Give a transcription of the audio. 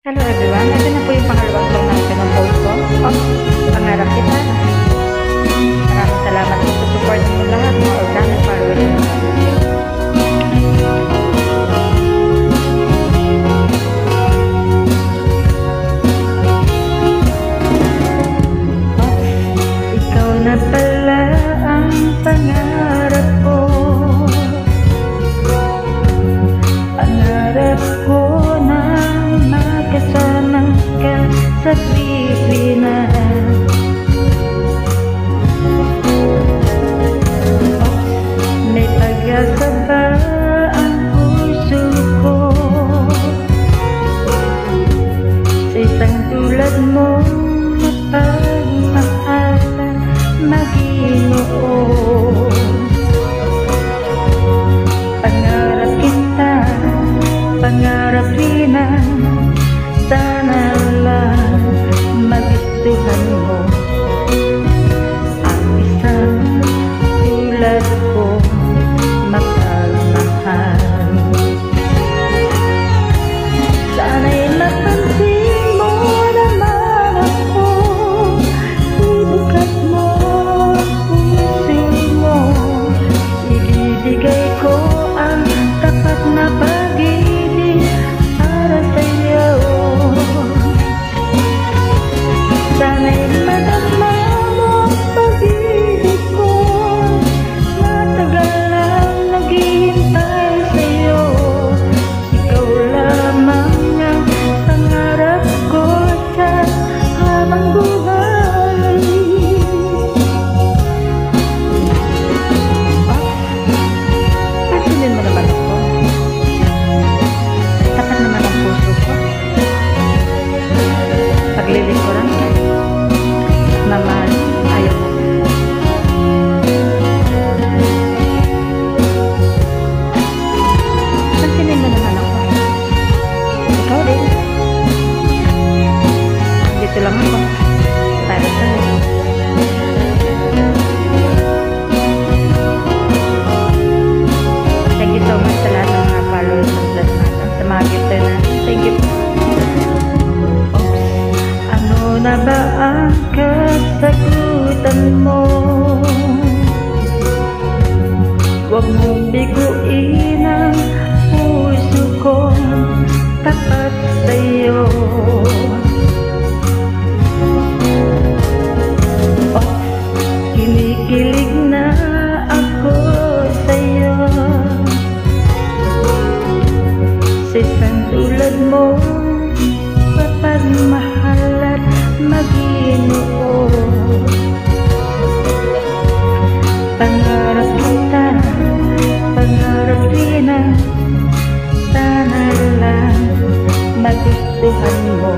Hello everyone, ito na po yung pangalawang song na pinopost ko. Pangarap kita. Maraming salamat po sa support niyo lahat, mga organic followers. Ikaw na pala ang pangarap ko. Pangarap ko na kasama ka sa Pilipinas. May pag-asa ba ang puso ko sa isang tulad mo mapagmahal Mag-Ginoo? Pangarap kita, pangarap rin sana lang magustuhan mo ang isang tulad ko mapagmahal. Sana'y mapansin mo naman ako, ibukas mo puso mo, ibibigay ko ang tapat na pag-ibig para sa'yo. Sana'y madama mo ang pag-ibig ko, matagal lang naghihintay sa'yo. Ikaw lamang ang pangarap ko sa habang buhay. Pansinin mo naman ako, tapat naman ang puso ko. Paglilingkuran ka naman, ayaw mo. Pansinin mo naman ako, ikaw din. Dito lang ako para sa'yo. Thank you so much sa lahat ng mga followers sa mga gifter na. Thank you. Ano na ba ang kasagutan mo? Huwag mong biguin ang puso ko, tapat sa'yo. Kinikilig na ako sa'yo, sa isang tulad mo mapagmahal at Mag-Ginoo. Pangarap kita, pangarap rin sana lang magustuhan mo